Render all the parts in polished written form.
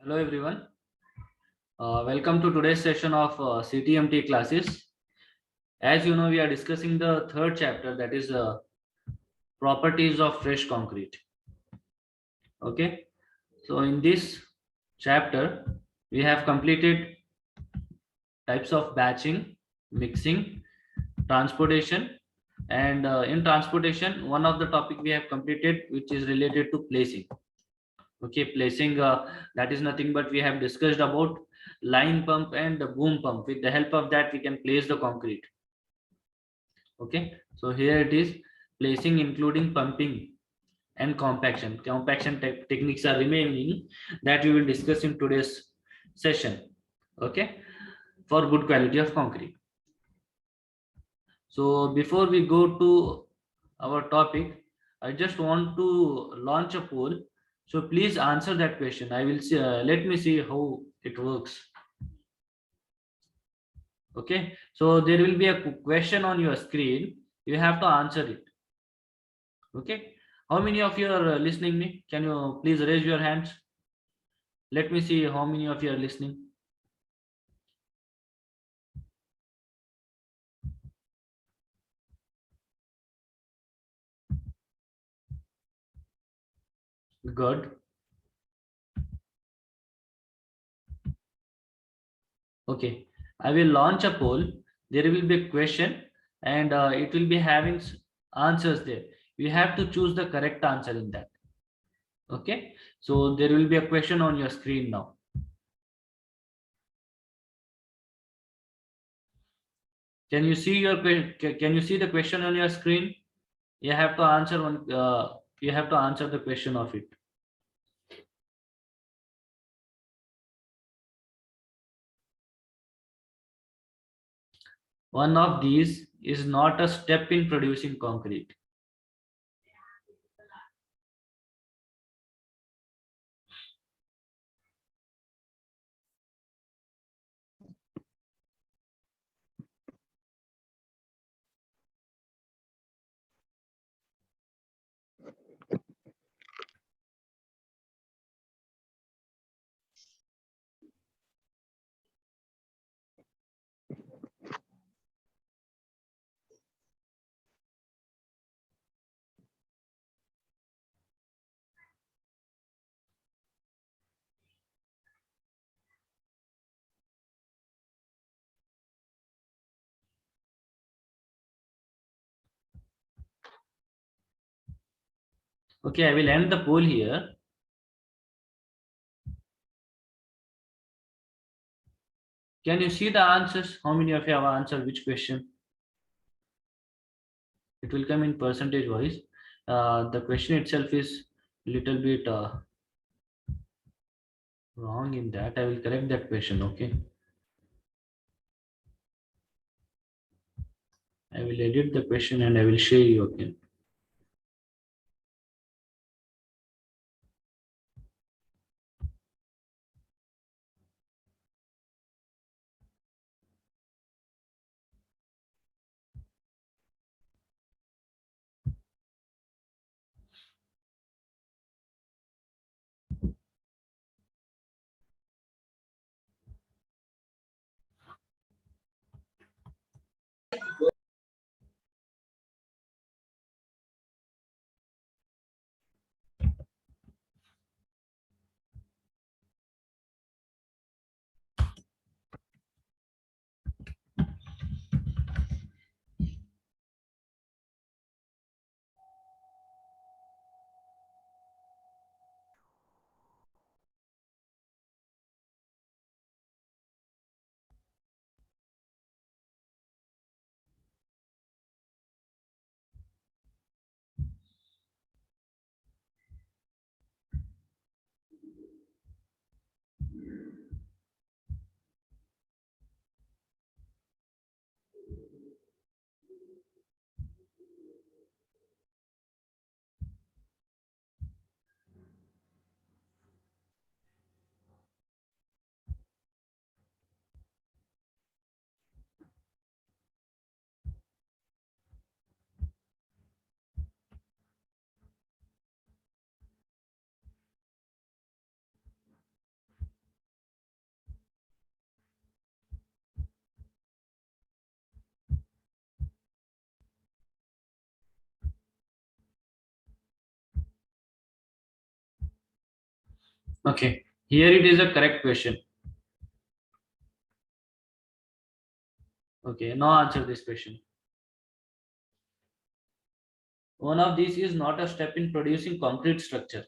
Hello everyone. Welcome to today's session of CTMT classes. As you know, we are discussing the third chapter, that is properties of fresh concrete. Okay. So in this chapter, we have completed types of batching, mixing, transportation, and in transportation, one of the topic we have completed, which is related to placing. Okay, placing, that is nothing but we have discussed about line pump and the boom pump. With the help of that we can place the concrete. Okay, so here it is, placing including pumping and compaction techniques are remaining, that we will discuss in today's session. Okay, for good quality of concrete. So before we go to our topic, I just want to launch a poll. So please answer that question. I will see, let me see how it works. Okay, so there will be a question on your screen. You have to answer it. Okay, how many of you are listening me? Can you please raise your hands? Let me see how many of you are listening. Good. Okay, I will launch a poll. There will be a question, and it will be having answers there. You have to choose the correct answer in that. Okay, so there will be a question on your screen now. Can you see can you see the question on your screen? You have to answer one. You have to answer the question of it. One of these is not a step in producing concrete. Okay, I will end the poll here. Can you see the answers? How many of you have answered which question? It will come in percentage wise. The question itself is little bit wrong in that. I will correct that question. Okay, I will edit the question and I will share you again. Okay, here it is a correct question. Okay, now answer this question. One of these is not a step in producing concrete structure.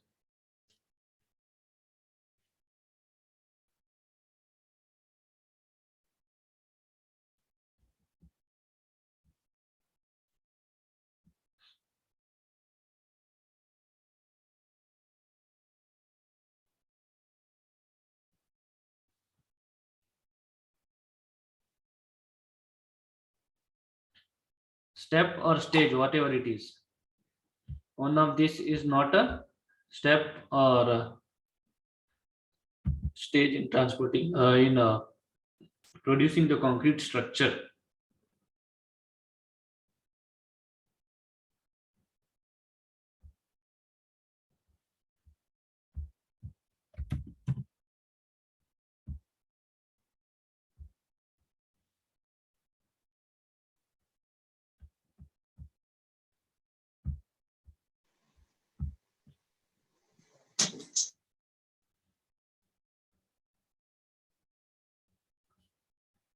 Step or stage, whatever it is. One of this is not a step or a stage in transporting in producing the concrete structure.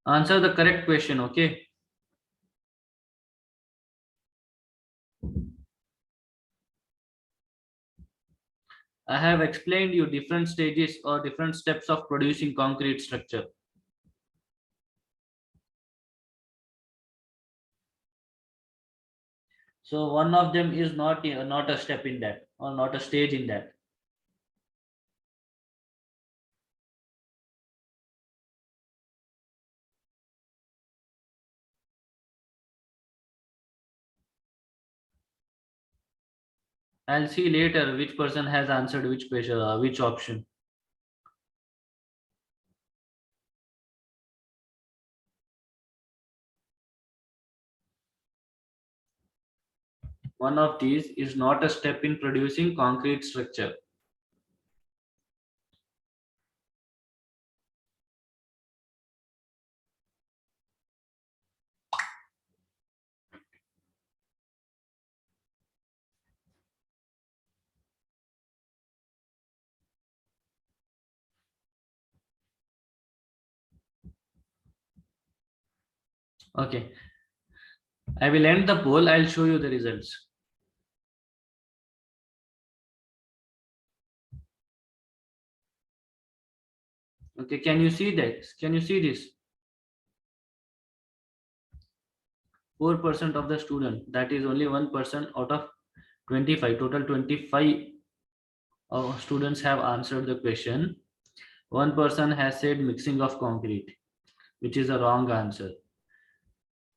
Answer the correct question. Okay. I have explained you different stages or different steps of producing concrete structure. So one of them is not a step in that or not a stage in that. I'll see later which person has answered which question, which option. One of these is not a step in producing concrete structure. Okay. I will end the poll. I'll show you the results. Okay. Can you see that? Can you see this? 4% of the student. That is only 1% out of 25. Total 25 students have answered the question. One person has said mixing of concrete, which is a wrong answer.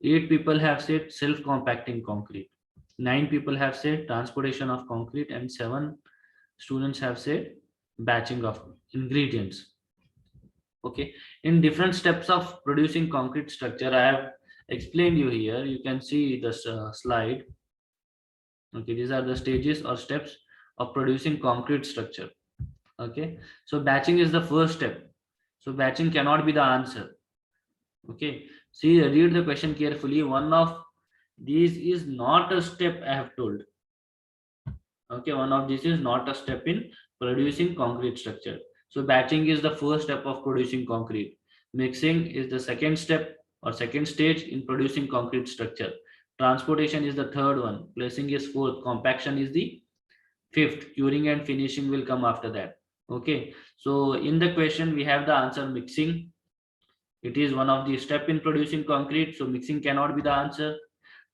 8 people have said self-compacting concrete. 9 people have said transportation of concrete, and 7 students have said batching of ingredients. Okay, in different steps of producing concrete structure, I have explained you here. You can see this slide. Okay, these are the stages or steps of producing concrete structure. Okay, so batching is the first step. So batching cannot be the answer. Okay, see, read the question carefully. One of these is not a step I have told. Okay, one of these is not a step in producing concrete structure. So batching is the first step of producing concrete. Mixing is the second step or second stage in producing concrete structure. Transportation is the third one. Placing is fourth. Compaction is the fifth. Curing and finishing will come after that. Okay, so in the question we have the answer mixing. It is one of the step in producing concrete. So mixing cannot be the answer.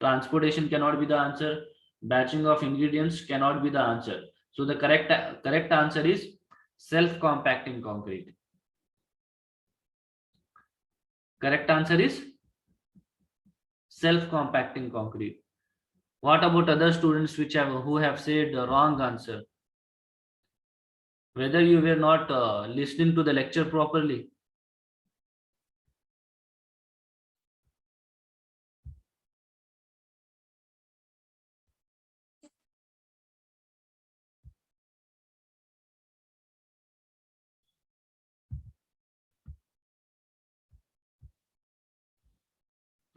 Transportation cannot be the answer. Batching of ingredients cannot be the answer. So the correct answer is self-compacting concrete. Correct answer is self-compacting concrete. What about other students who have said the wrong answer? Whether you were not listening to the lecture properly.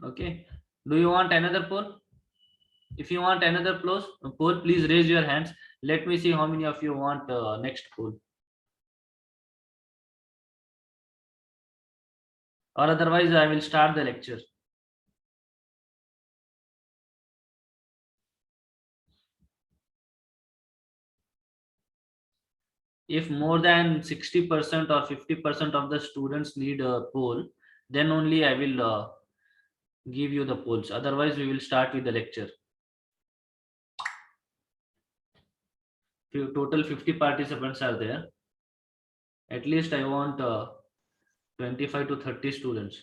Okay. Do you want another poll? If you want another poll, please raise your hands. Let me see how many of you want next poll. or otherwise I will start the lecture. If more than 60% or 50% of the students need a poll, then only I will give you the polls. Otherwise, we will start with the lecture. Total 50 participants are there. At least I want 25 to 30 students.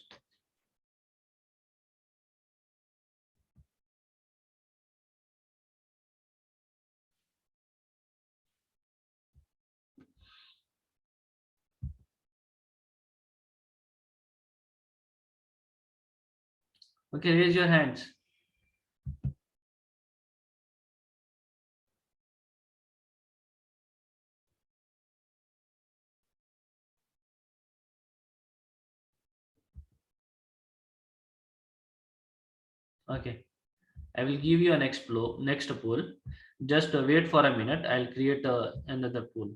Okay, raise your hands. Okay, I will give you a next poll. Just wait for a minute. I'll create another poll.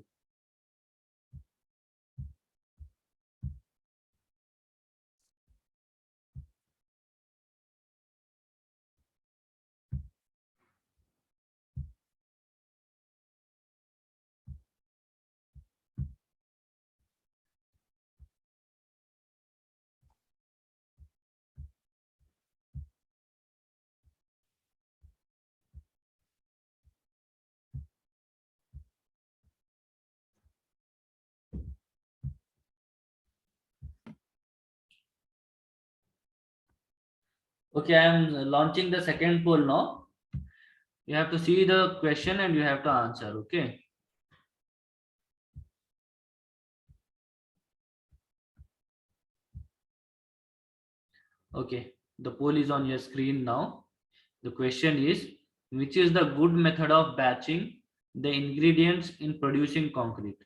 Okay, I am launching the second poll now. You have to see the question and you have to answer. Okay. Okay, the poll is on your screen now. The question is, which is the good method of batching the ingredients in producing concrete?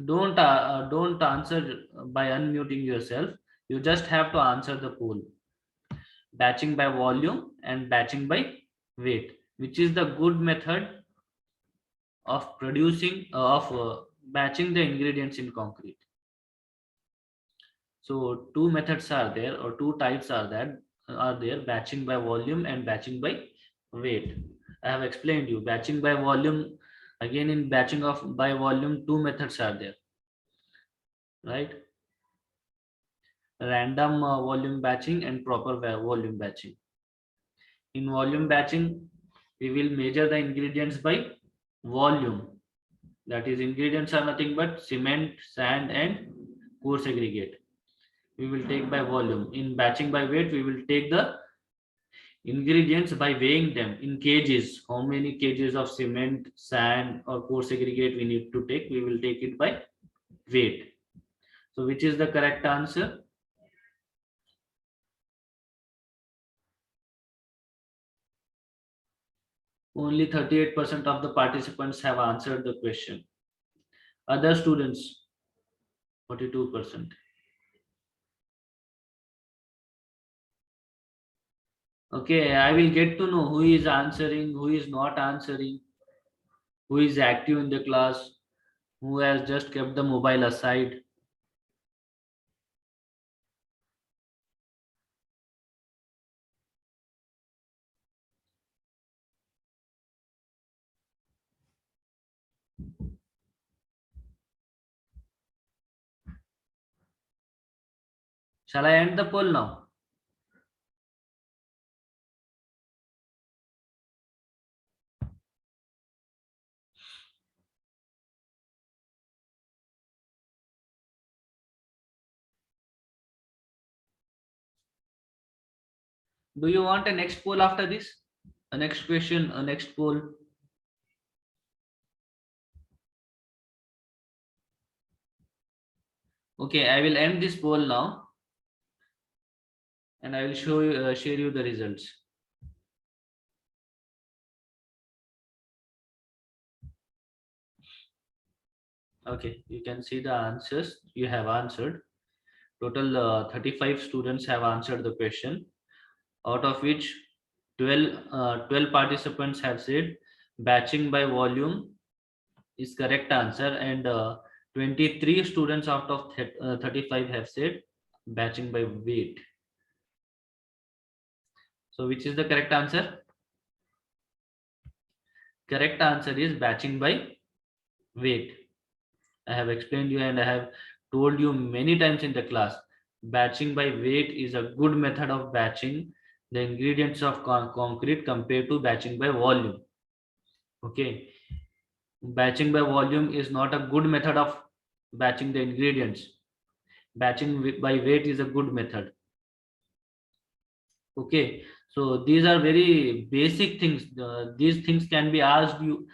Don't answer by unmuting yourself. You just have to answer the poll. Batching by volume and batching by weight. Which is the good method of producing of batching the ingredients in concrete? So two methods are there, or two types are there: batching by volume and batching by weight. I have explained you batching by volume. Again, in batching of by volume, two methods are there, right? Random volume batching and proper volume batching. In volume batching, we will measure the ingredients by volume. That is, ingredients are nothing but cement, sand, and coarse aggregate. We will take by volume. In batching by weight, we will take the ingredients by weighing them in kgs. How many kgs of cement, sand, or coarse aggregate we need to take? We will take it by weight. So which is the correct answer? Only 38% of the participants have answered the question. Other students, 42%. Okay, I will get to know who is answering, who is not answering, who is active in the class, who has just kept the mobile aside. Shall I end the poll now? Do you want a next poll after this? A next question, a next poll? Okay, I will end this poll now and I will share you the results. Okay, you can see the answers you have answered. Total 35 students have answered the question, out of which 12 participants have said batching by volume is correct answer, and 23 students out of 35 have said batching by weight. So which is the correct answer? Correct answer is batching by weight. I have explained you and I have told you many times in the class. Batching by weight is a good method of batching the ingredients of concrete compared to batching by volume. Okay, batching by volume is not a good method of batching the ingredients. Batching by weight is a good method. Okay, so these are very basic things. These things can be asked to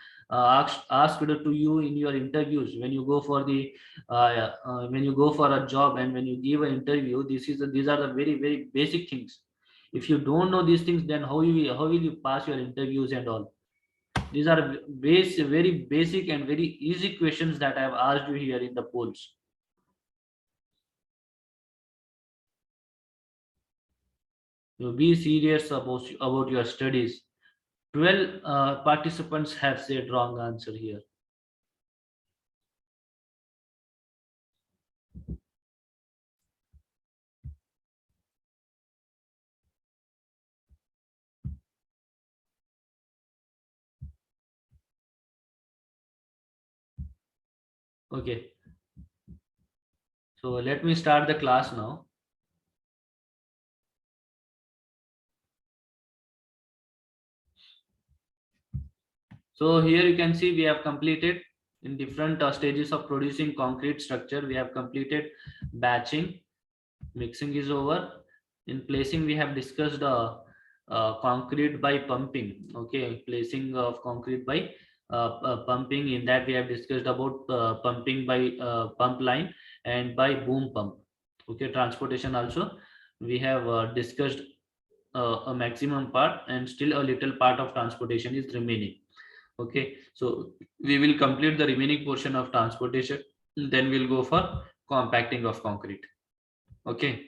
you in your interviews when you go for the when you go for a job and when you give an interview. These are the very basic things. If you don't know these things, then how will you pass your interviews and all? These are very basic and very easy questions that I have asked you here in the polls. You be serious about your studies. 12 participants have said wrong answer here. Okay, so let me start the class now. So here you can see we have completed in different stages of producing concrete structure. We have completed batching, mixing is over. In placing, we have discussed concrete by pumping. Okay, placing of concrete by pumping. In that, we have discussed about pumping by pump line and by boom pump. Okay, transportation also we have discussed a maximum part, and still a little part of transportation is remaining. Okay, so we will complete the remaining portion of transportation, then we'll go for compacting of concrete. Okay.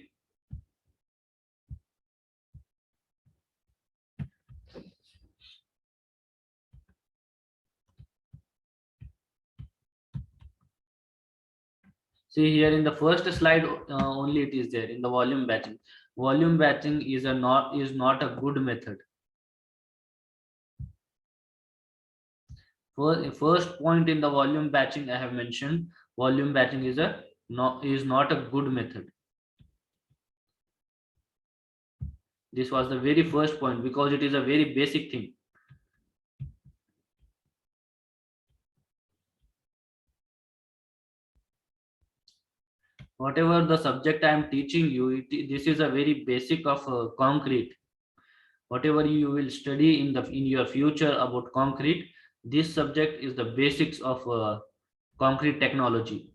See here in the first slide, only it is there in the volume batching. Volume batching is not a good method. First point in the volume batching I have mentioned, volume batching is not a good method. This was the very first point because it is a very basic thing. Whatever the subject I am teaching you, this is a very basic of concrete. Whatever you will study in your future about concrete, this subject is the basics of concrete technology.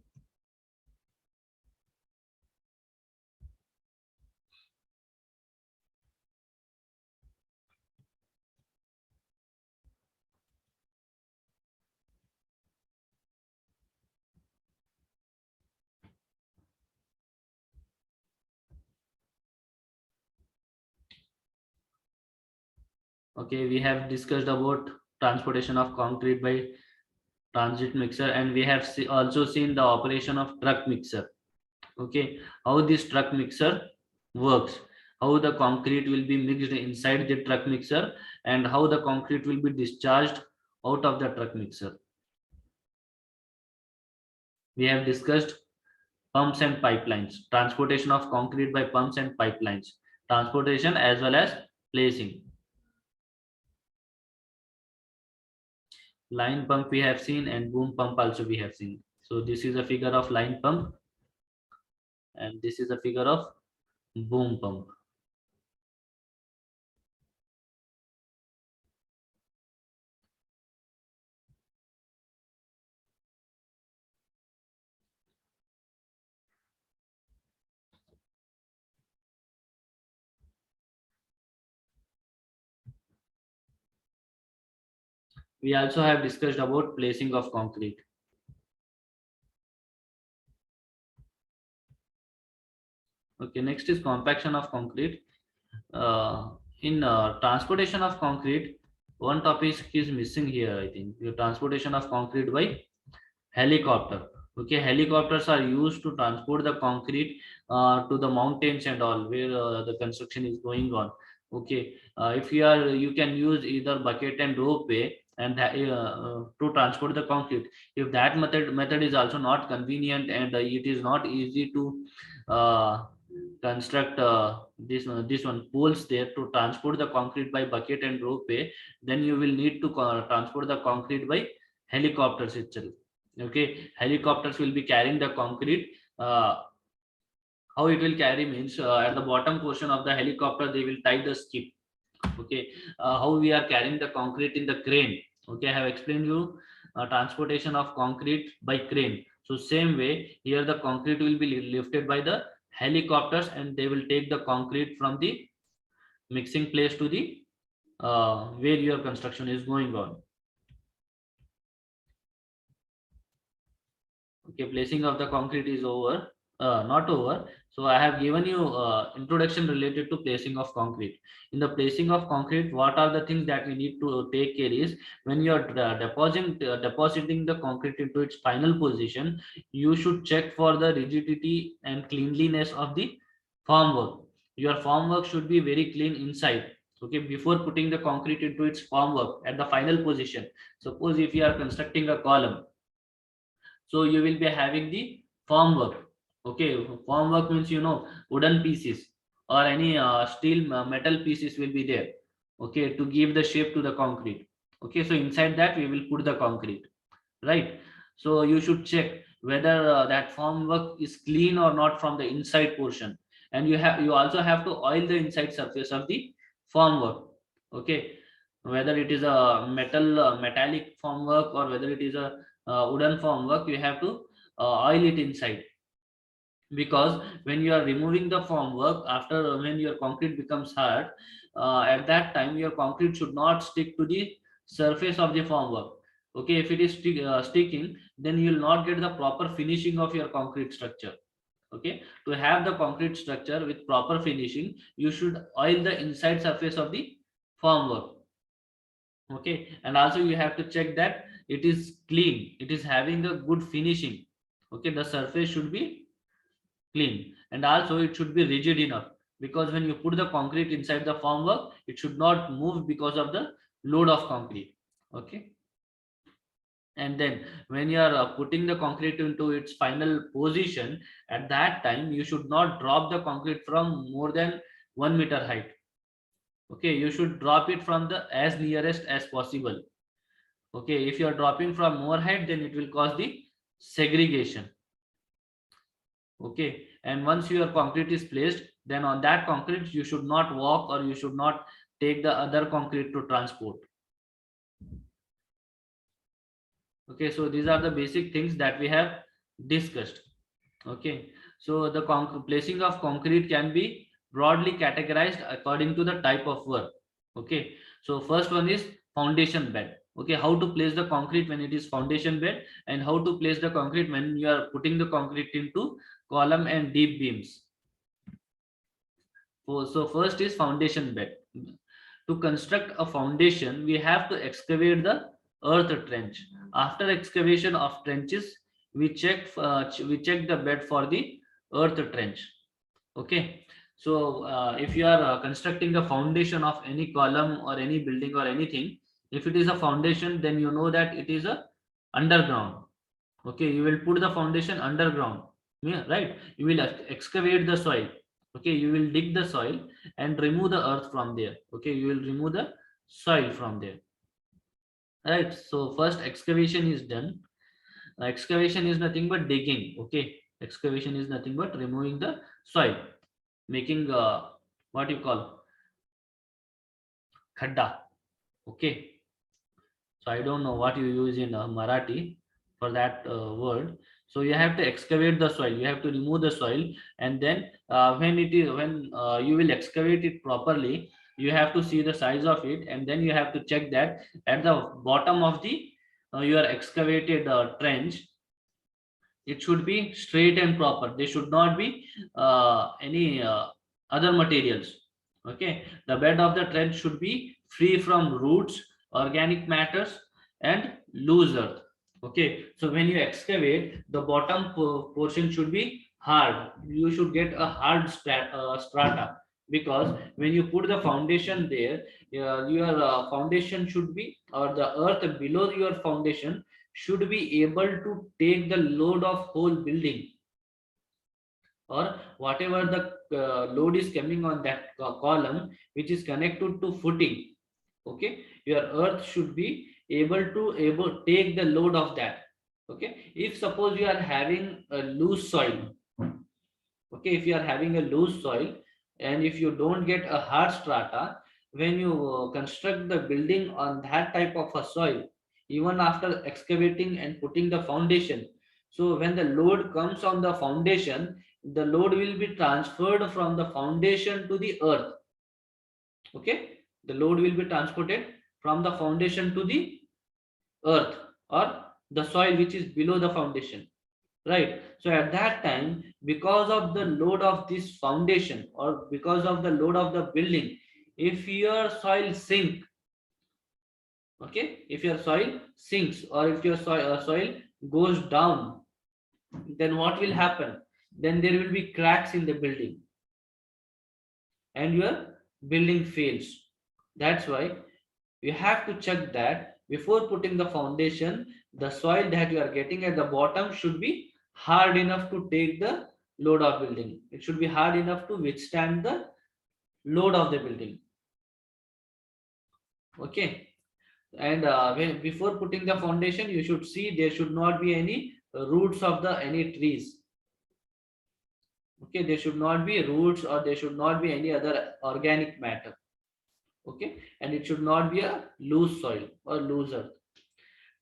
Okay, we have discussed about transportation of concrete by transit mixer, and we have also seen the operation of truck mixer. Okay, how this truck mixer works, how the concrete will be mixed inside the truck mixer, and how the concrete will be discharged out of the truck mixer. We have discussed pumps and pipelines, transportation of concrete by pumps and pipelines, transportation as well as placing. Line pump we have seen, and boom pump also we have seen. So this is a figure of line pump, and this is a figure of boom pump. We also have discussed about placing of concrete. Okay, next is compaction of concrete. In transportation of concrete, one topic is missing here. I think the transportation of concrete by Helicopter. Okay, helicopters are used to transport the concrete to the mountains and all where the construction is going on. Okay, if you can use either bucket and ropeway and to transport the concrete. If that method is also not convenient and it is not easy to uh, construct this one poles there to transport the concrete by bucket and ropeway, then you will need to transport the concrete by helicopters itself. Okay, helicopters will be carrying the concrete. How it will carry means at the bottom portion of the helicopter they will tie the skip. Okay, how we are carrying the concrete in the crane. Okay, I have explained you transportation of concrete by crane. So same way here the concrete will be lifted by the helicopters and they will take the concrete from the mixing place to the where your construction is going on. Okay, placing of the concrete is over, not over. So I have given you introduction related to placing of concrete. In the placing of concrete, what are the things that we need to take care is when you are depositing the concrete into its final position, you should check for the rigidity and cleanliness of the formwork. Your formwork should be very clean inside. Okay, before putting the concrete into its formwork at the final position. Suppose if you are constructing a column, so you will be having the formwork. Okay, formwork means wooden pieces or any steel metal pieces will be there. Okay, to give the shape to the concrete. Okay, so inside that we will put the concrete, right? So you should check whether that formwork is clean or not from the inside portion, and you also have to oil the inside surface of the formwork. Okay, whether it is a metallic formwork or whether it is a wooden formwork, you have to oil it inside. Because when you are removing the formwork after when your concrete becomes hard, at that time your concrete should not stick to the surface of the formwork. Okay, if it is sticking, then you will not get the proper finishing of your concrete structure. Okay, to have the concrete structure with proper finishing, you should oil the inside surface of the formwork. Okay, and also you have to check that it is clean, it is having a good finishing. Okay, the surface should be clean and also it should be rigid enough, because when you put the concrete inside the formwork it should not move because of the load of concrete. Okay, and then when you are putting the concrete into its final position, at that time you should not drop the concrete from more than 1 meter height. Okay, you should drop it from the as nearest as possible. Okay, if you are dropping from more height, then it will cause the segregation. Okay, and once your concrete is placed, then on that concrete you should not walk or you should not take the other concrete to transport. Okay, so these are the basic things that we have discussed. Okay, so the placing of concrete can be broadly categorized according to the type of work. Okay, so first one is foundation bed. Okay, how to place the concrete when it is foundation bed, and how to place the concrete when you are putting the concrete into column and deep beams. So first is foundation bed. To construct a foundation, we have to excavate the earth trench. After excavation of trenches, we check the bed for the earth trench. Okay, so if you are constructing a foundation of any column or any building or anything, if it is a foundation, then you know that it is a underground. Okay, you will put the foundation underground. Yeah, right, you will excavate the soil. Okay, you will dig the soil and remove the earth from there. Okay, you will remove the soil from there. Right, so first excavation is done. Excavation is nothing but digging. Okay, excavation is nothing but removing the soil, making what you call khadda. Okay, so I don't know what you use in Marathi for that word. So you have to excavate the soil, you have to remove the soil, and then when you will excavate it properly, you have to see the size of it, and then you have to check that at the bottom of the your excavated trench, it should be straight and proper. There should not be any other materials. Okay, the bed of the trench should be free from roots, organic matters, and loose earth. Okay, so when you excavate, the bottom portion should be hard. You should get a hard strata, because when you put the foundation there, your foundation should be, or the earth below your foundation should be able to take the load of whole building, or whatever the load is coming on that column which is connected to footing. Okay, your earth should be able take the load of that. Okay, if suppose you are having a loose soil, okay, if you are having a loose soil and if you don't get a hard strata, when you construct the building on that type of a soil, even after excavating and putting the foundation, so when the load comes on the foundation, the load will be transferred from the foundation to the earth. Okay, the load will be transported from the foundation to the earth, or the soil which is below the foundation, right? So at that time, because of the load of this foundation, or because of the load of the building, if your soil sink, okay, if your soil sinks, or if your soil goes down, then what will happen? Then there will be cracks in the building and your building fails. That's why you have to check that before putting the foundation, the soil that you are getting at the bottom should be hard enough to take the load of building. It should be hard enough to withstand the load of the building. Okay, and before putting the foundation, you should see there should not be any roots of the any trees. Okay, there should not be roots, or there should not be any other organic matter. Okay, and it should not be a loose soil or loose earth.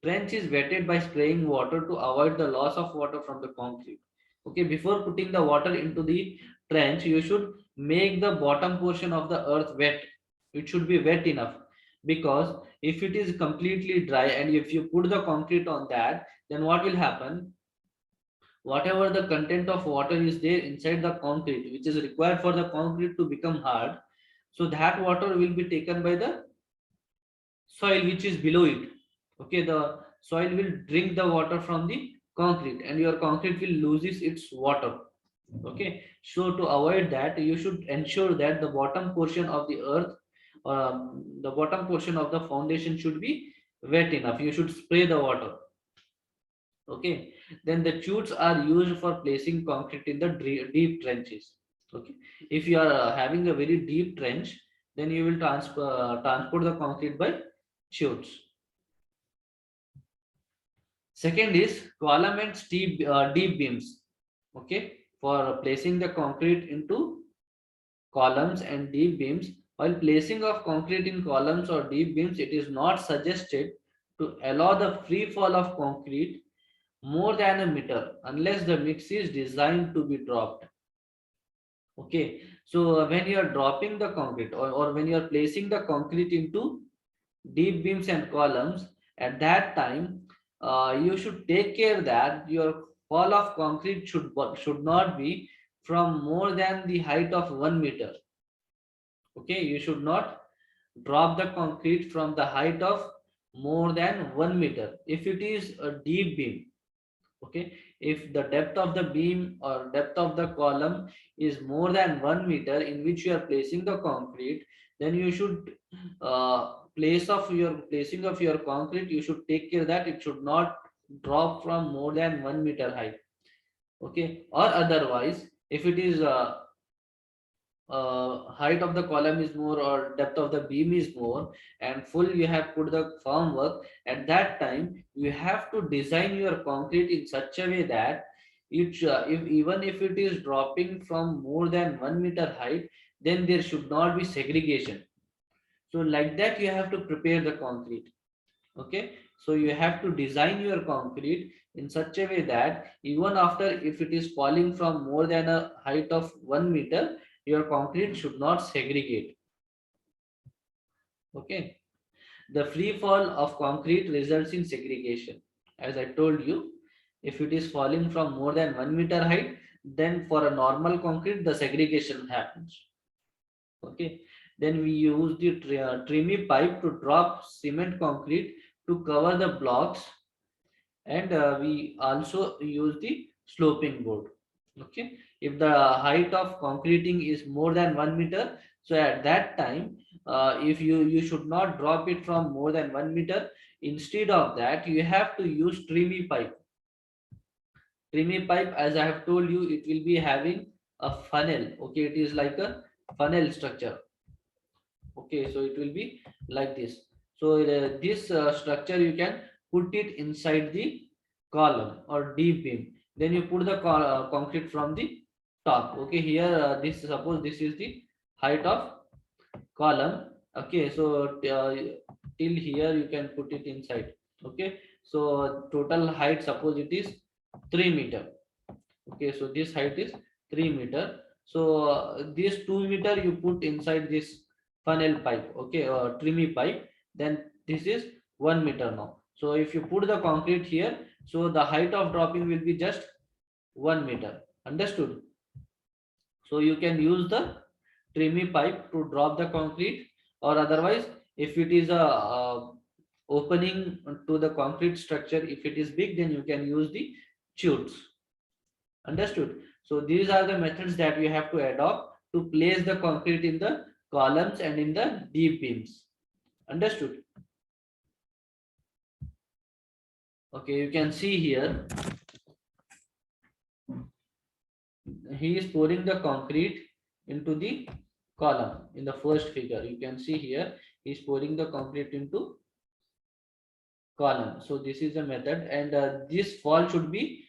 Trench is wetted by spraying water to avoid the loss of water from the concrete. Okay, before putting the water into the trench, you should make the bottom portion of the earth wet. It should be wet enough, because if it is completely dry and if you put the concrete on that, then what will happen? Whatever the content of water is there inside the concrete, which is required for the concrete to become hard, so that water will be taken by the soil which is below it. Okay, the soil will drink the water from the concrete and your concrete will loses its water. Okay, so to avoid that, you should ensure that the bottom portion of the earth, the bottom portion of the foundation should be wet enough. You should spray the water. Okay, then the chutes are used for placing concrete in the deep trenches. Okay, if you are having a very deep trench, then you will transport the concrete by chutes. Second is column and deep beams. Okay, for placing the concrete into columns and deep beams. While placing of concrete in columns or deep beams, it is not suggested to allow the free fall of concrete more than a meter unless the mix is designed to be dropped. Okay, so when you are dropping the concrete, or when you are placing the concrete into deep beams and columns, at that time you should take care that your fall of concrete should not be from more than the height of 1 meter. Okay, you should not drop the concrete from the height of more than 1 meter if it is a deep beam. Okay, if the depth of the beam or depth of the column is more than 1 meter in which you are placing the concrete, then you should placing of your concrete, you should take care that it should not drop from more than 1 meter height. Okay, or otherwise, if it is height of the column is more or depth of the beam is more, and full you have put the firm work, at that time you have to design your concrete in such a way that if even if it is dropping from more than 1 meter height, then there should not be segregation. So like that you have to prepare the concrete. Okay, so you have to design your concrete in such a way that even after if it is falling from more than a height of 1 meter, your concrete should not segregate. Okay, the free fall of concrete results in segregation. As I told you, if it is falling from more than 1 meter height, then for a normal concrete the segregation happens. Okay, then we use the trimmy pipe to drop cement concrete to cover the blocks, and we also use the sloping board. Okay, if the height of concreting is more than 1 meter, so at that time, if you should not drop it from more than 1 meter. Instead of that, you have to use trimmy pipe. Trimmy pipe, as I have told you, it will be having a funnel. Okay, it is like a funnel structure. Okay, so it will be like this. So this structure, you can put it inside the column or deep beam. Then you put the concrete from the top. Okay, here this, suppose this is the height of column. Okay, so till here you can put it inside. Okay, so total height, suppose it is 3 meter. Okay, so this height is 3 meter. So this 2 meter you put inside this funnel pipe. Okay, or trimmy pipe. Then this is 1 meter now. So if you put the concrete here, so the height of dropping will be just 1 meter. Understood? So you can use the trimmy pipe to drop the concrete, or otherwise, if it is a opening to the concrete structure, if it is big, then you can use the chutes. Understood? So these are the methods that we have to adopt to place the concrete in the columns and in the deep beams. Understood? Okay, you can see here, he is pouring the concrete into the column in the first figure. You can see here, he is pouring the concrete into column. So this is the method, and this fall should be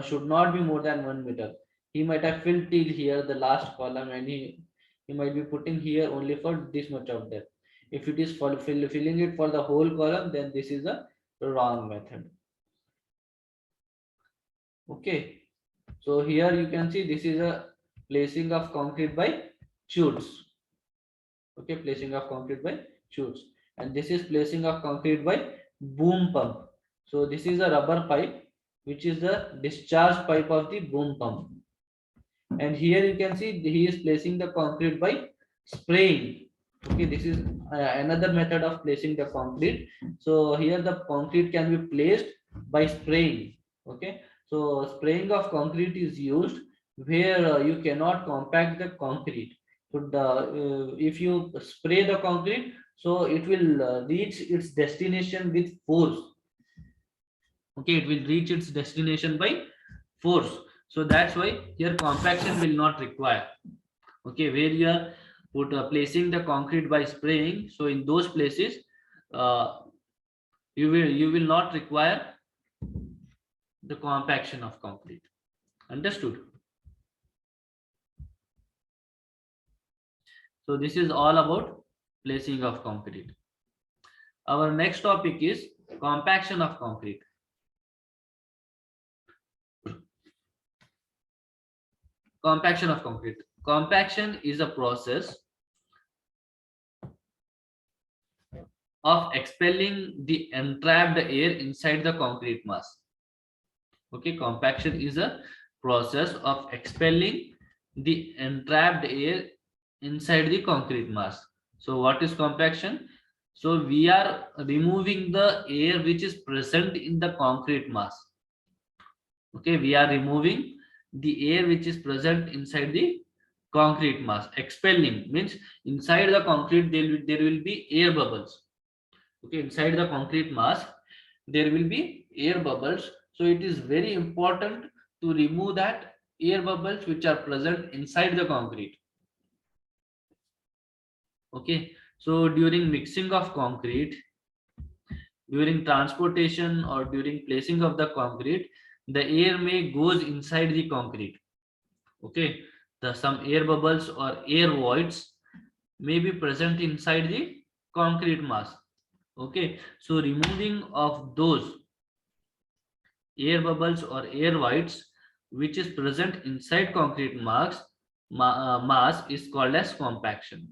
should not be more than 1 meter. He might have filled till here the last column, and he might be putting here only for this much of depth. If it is filling it for the whole column, then this is a wrong method. Okay, so here you can see this is a placing of concrete by chutes. Okay, placing of concrete by chutes, and this is placing of concrete by boom pump. So this is a rubber pipe, which is the discharge pipe of the boom pump. And here you can see he is placing the concrete by spraying. Okay, this is another method of placing the concrete. So here the concrete can be placed by spraying. Okay, so spraying of concrete is used where you cannot compact the concrete. So if you spray the concrete, so it will reach its destination with force. Okay, it will reach its destination by force. So that's why here compaction will not require. Okay, where you are placing the concrete by spraying, so in those places uh, you will not require the compaction of concrete. Understood? So this is all about placing of concrete. Our next topic is compaction of concrete. Compaction of concrete. Compaction is a process of expelling the entrapped air inside the concrete mass. Okay, compaction is a process of expelling the entrapped air inside the concrete mass. So what is compaction? So we are removing the air which is present in the concrete mass. Okay, we are removing the air which is present inside the concrete mass. Expelling means inside the concrete there will be air bubbles. Okay, inside the concrete mass there will be air bubbles. So it is very important to remove that air bubbles which are present inside the concrete. Okay, so during mixing of concrete, during transportation or during placing of the concrete, the air may goes inside the concrete. Okay, some air bubbles or air voids may be present inside the concrete mass. Okay, so removing of those air bubbles or air voids which is present inside concrete mass is called as compaction.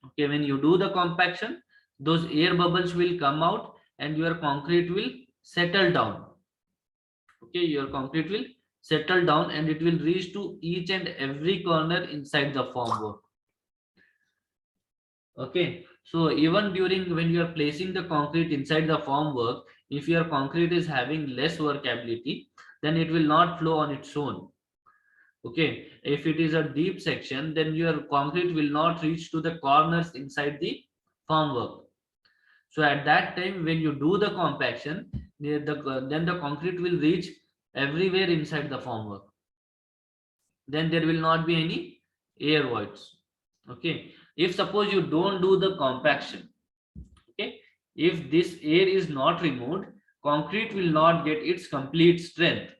Okay, when you do the compaction, those air bubbles will come out and your concrete will settle down. Okay, your concrete will settle down and it will reach to each and every corner inside the formwork. Okay, so even during when you are placing the concrete inside the formwork, If your concrete is having less workability, then it will not flow on its own. Okay, if it is a deep section, then your concrete will not reach to the corners inside the formwork. So at that time, when you do the compaction, then the concrete will reach everywhere inside the formwork. Then there will not be any air voids. Okay, if suppose you don't do the compaction, okay, if this air is not removed, concrete will not get its complete strength.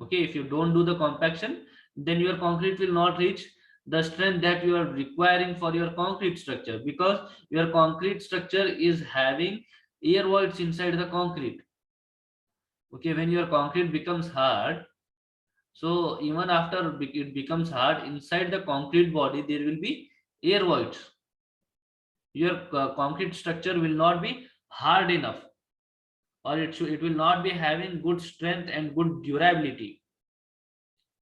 Okay, if you don't do the compaction, then your concrete will not reach the strength that you are requiring for your concrete structure, because your concrete structure is having air voids inside the concrete. Okay, when your concrete becomes hard, so even after it becomes hard, inside the concrete body there will be air voids. Your concrete structure will not be hard enough, or it will not be having good strength and good durability.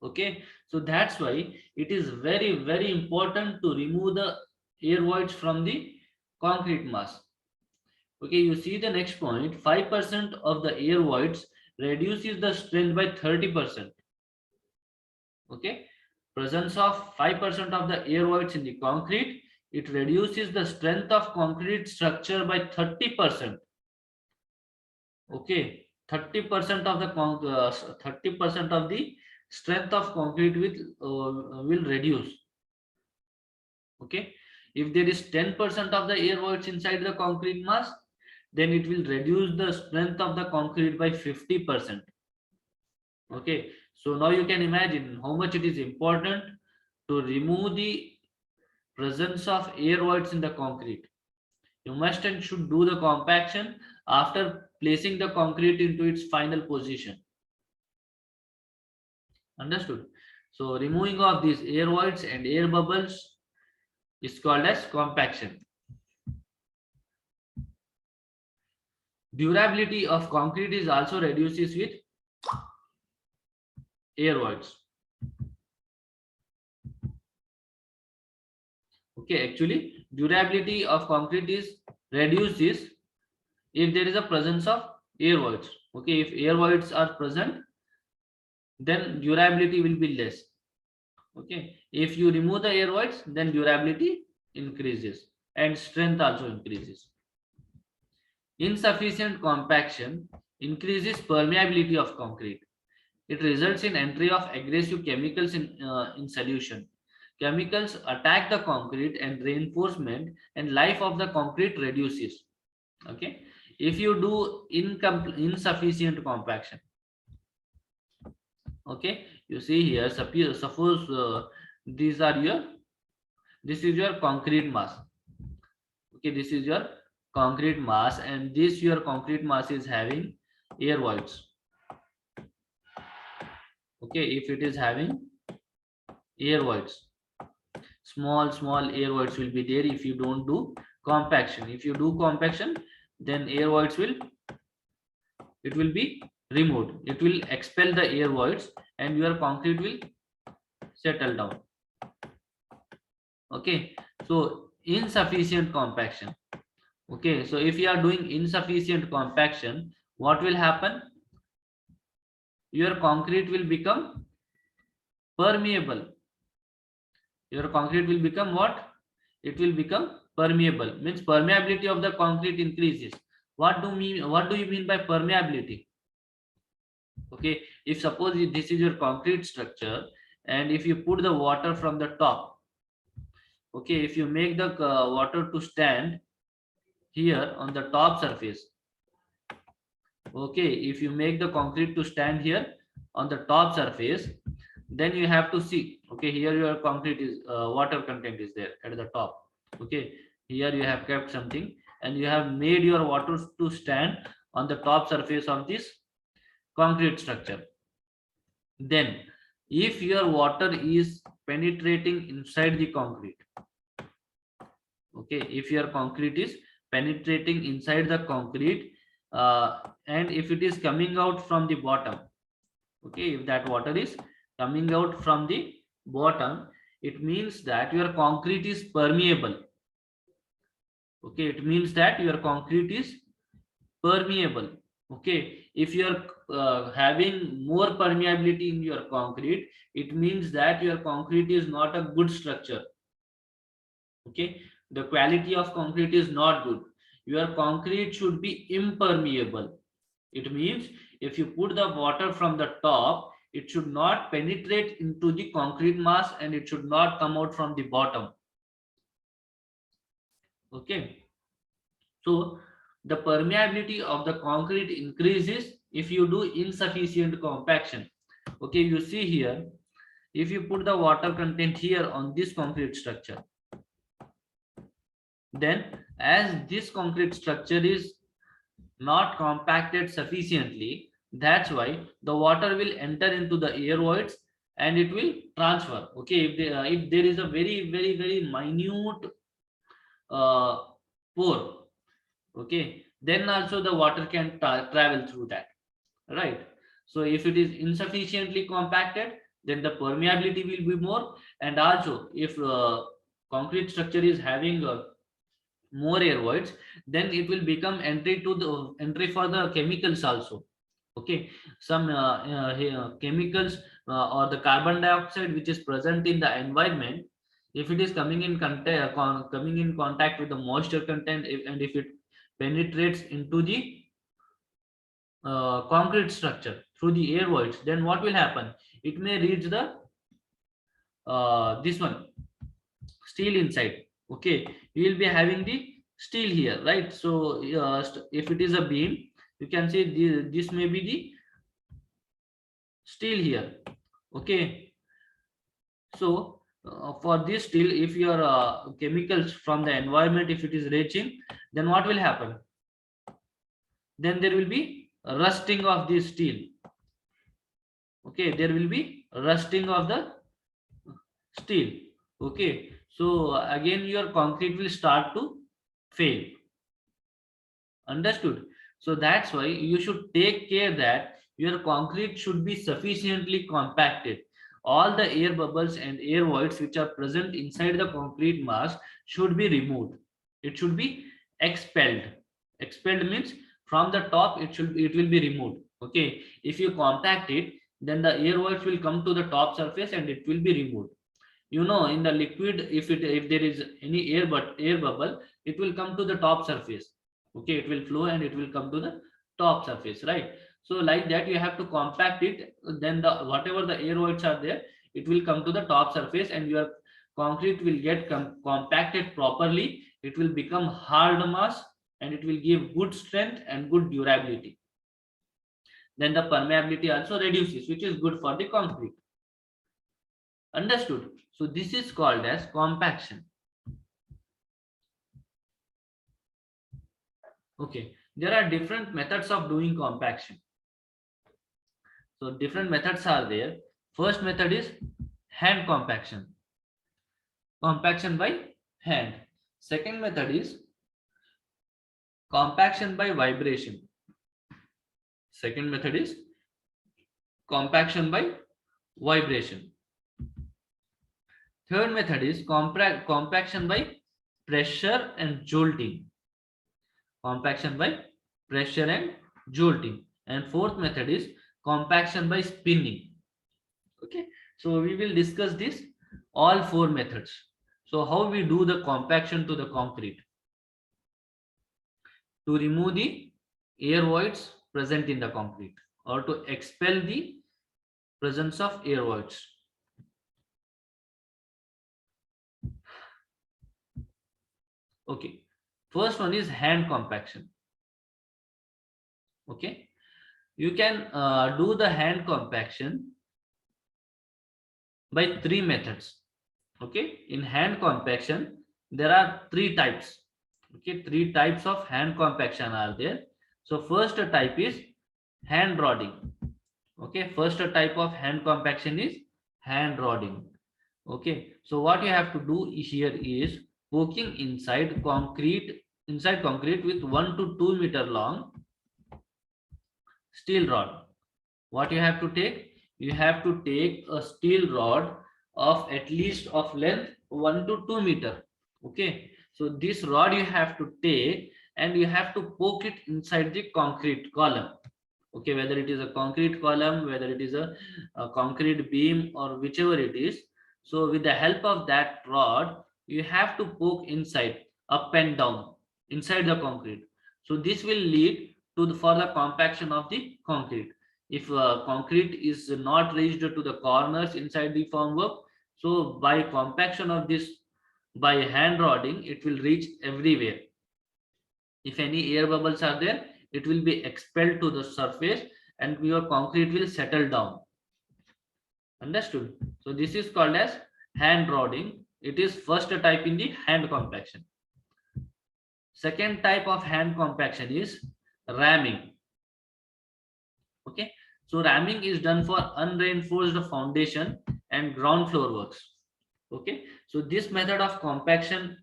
Okay, so that's why it is very important to remove the air voids from the concrete mass. Okay, you see the next point, 5% of the air voids reduces the strength by 30%. Okay, presence of 5% of the air voids in the concrete, it reduces the strength of concrete structure by 30%. Okay, 30% of the 30% of the strength of concrete will reduce. Okay, if there is 10% of the air voids inside the concrete mass, then it will reduce the strength of the concrete by 50%. Okay, so now you can imagine how much it is important to remove the presence of air voids in the concrete. You must and should do the compaction after placing the concrete into its final position. Understood? So removing of these air voids and air bubbles is called as compaction. Durability of concrete is also reduces with air voids. Okay, actually durability of concrete is reduces if there is a presence of air voids. Okay, if air voids are present, then durability will be less. Okay, if you remove the air voids, then durability increases and strength also increases. Insufficient compaction increases permeability of concrete. It results in entry of aggressive chemicals in solution. Chemicals attack the concrete and reinforcement and life of the concrete reduces. Okay, if you do insufficient compaction, okay, you see here, suppose these are your, this is your concrete mass. Okay, this is your concrete mass, and this your concrete mass is having air voids. Okay, if it is having air voids, small air voids will be there if you don't do compaction. If you do compaction, then air voids will, it will be removed. It will expel the air voids and your concrete will settle down. Okay, so insufficient compaction. Okay, so if you are doing insufficient compaction, what will happen? Your concrete will become permeable. Your concrete will become what? It will become permeable. Means permeability of the concrete increases. What do you mean by permeability? Okay, if suppose this is your concrete structure, and if you put the water from the top, okay, if you make the water to stand here on the top surface, okay, if you make the concrete to stand here on the top surface, then you have to see, okay, here your concrete is water content is there at the top. Okay, here you have kept something and you have made your water to stand on the top surface of this concrete structure. Then if your water is penetrating inside the concrete, okay, if your concrete is penetrating inside the concrete, and if it is coming out from the bottom, okay, if that water is coming out from the bottom, it means that your concrete is permeable. Okay, it means that your concrete is permeable. Okay, if you are having more permeability in your concrete, it means that your concrete is not a good structure. Okay, the quality of concrete is not good. Your concrete should be impermeable. It means if you put the water from the top, it should not penetrate into the concrete mass and it should not come out from the bottom. Okay, so the permeability of the concrete increases if you do insufficient compaction. Okay, you see here, if you put the water content here on this concrete structure, then as this concrete structure is not compacted sufficiently, that's why the water will enter into the air voids and it will transfer. Okay, if there is a very minute uh, pore, okay, then also the water can travel through that, right? So if it is insufficiently compacted, then the permeability will be more. And also if concrete structure is having more air voids, then it will become entry to the entry for the chemicals also. Okay, some chemicals or the carbon dioxide which is present in the environment, if it is coming in contact coming in contact with the moisture content, and if it penetrates into the concrete structure through the air voids, then what will happen? It may reach the this one steel inside. Okay, you will be having the steel here, right? So if it is a beam, you can say this may be the steel here. Okay, so for this steel, if your chemicals from the environment, if it is reaching, then what will happen? Then there will be rusting of this steel. Okay, there will be rusting of the steel. Okay, so again your concrete will start to fail. Understood? So that's why you should take care that your concrete should be sufficiently compacted. All the air bubbles and air voids which are present inside the concrete mass should be removed. It should be expelled. Expelled means from the top it will be removed. Okay, if you compact it, then the air voids will come to the top surface and it will be removed. You know, in the liquid, if there is any air bubble, it will come to the top surface. Okay, it will flow and it will come to the top surface, right? So like that you have to compact it, then the whatever the air voids are there, it will come to the top surface and your concrete will get compacted properly. It will become hard mass and it will give good strength and good durability. Then the permeability also reduces, which is good for the concrete. Understood? So this is called as compaction. Okay, there are different methods of doing compaction. So different methods are there. First method is hand compaction. Compaction by hand. Second method is compaction by vibration. Second method is compaction by vibration. Third method is compaction by pressure and jolting. Compaction by pressure and jolting. And fourth method is compaction by spinning. Okay, so we will discuss this all four methods. So how we do the compaction to the concrete? To remove the air voids present in the concrete, or to expel the presence of air voids. Okay, first one is hand compaction. Okay, you can do the hand compaction by three methods. Okay, in hand compaction there are three types. Okay, three types of hand compaction are there. So first type is hand rodding. Okay, first type of hand compaction is hand rodding. Okay, so what you have to do here is poking inside concrete with 1 to 2 meter long steel rod. What you have to take? You have to take a steel rod of at least of length 1 to 2 meter. Okay, so this rod you have to take and you have to poke it inside the concrete column. Okay, whether it is a concrete column, whether it is a concrete beam, or whichever it is. So with the help of that rod, you have to poke inside, up and down, inside the concrete. So this will lead to the further compaction of the concrete. If concrete is not reached to the corners inside the formwork, so by compaction of this, by hand rodding, it will reach everywhere. If any air bubbles are there, it will be expelled to the surface and your concrete will settle down. Understood? So this is called as hand rodding. It is first type in the hand compaction. Second type of hand compaction is ramming. Okay, so ramming is done for unreinforced foundation and ground floor works. Okay, so this method of compaction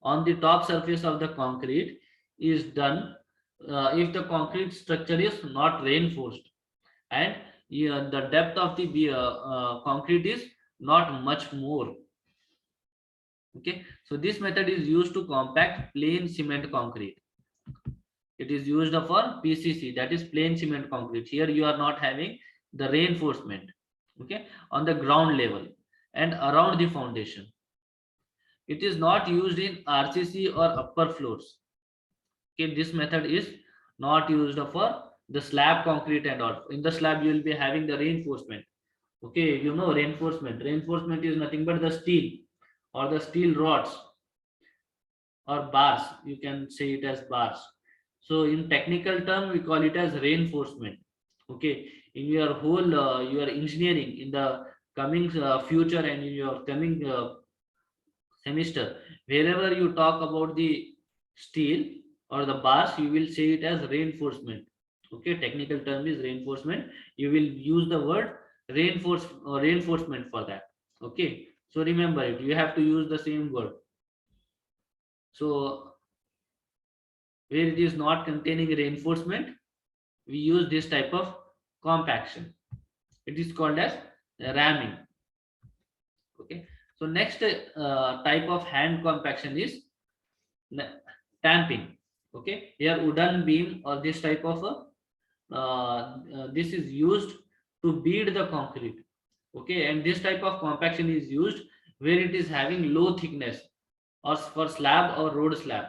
on the top surface of the concrete is done if the concrete structure is not reinforced and the depth of the concrete is not much more. Okay, so this method is used to compact plain cement concrete. It is used for PCC, that is plain cement concrete. Here you are not having the reinforcement, okay, on the ground level and around the foundation. It is not used in RCC or upper floors. Okay, this method is not used for the slab concrete and all. In the slab you will be having the reinforcement. Okay, you know reinforcement. Reinforcement is nothing but the steel or the steel rods or bars. You can say it as bars. So in technical term, we call it as reinforcement. Okay, in your whole your engineering in the coming future and in your coming semester, wherever you talk about the steel or the bars, you will say it as reinforcement. Okay, technical term is reinforcement. You will use the word reinforcement for that. Okay, so remember it. You have to use the same word. So where it is not containing reinforcement, we use this type of compaction. It is called as ramming. Okay, so next type of hand compaction is tamping. Okay, here wooden beam or this type of this is used to bead the concrete. Okay, and this type of compaction is used where it is having low thickness or for slab or road slab.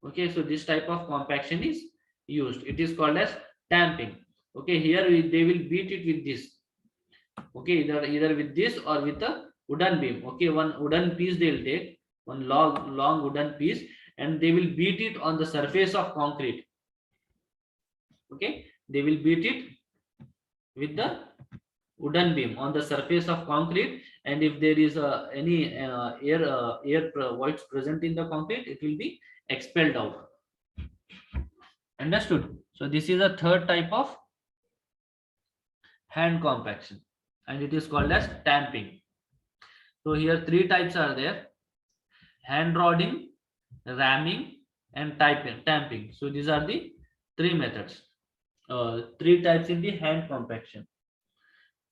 Okay, so this type of compaction is used. It is called as tamping. Okay, here they will beat it with this. Okay, either with this or with a wooden beam. Okay, one wooden piece they will take, one long wooden piece, and they will beat it on the surface of concrete. Okay, they will beat it with the wooden beam on the surface of concrete, and if there is any air voids present in the concrete, it will be expelled out. Understood? So this is a third type of hand compaction and it is called as tamping. So here three types are there: hand rodding, ramming, and tamping. So these are the three methods, three types in the hand compaction.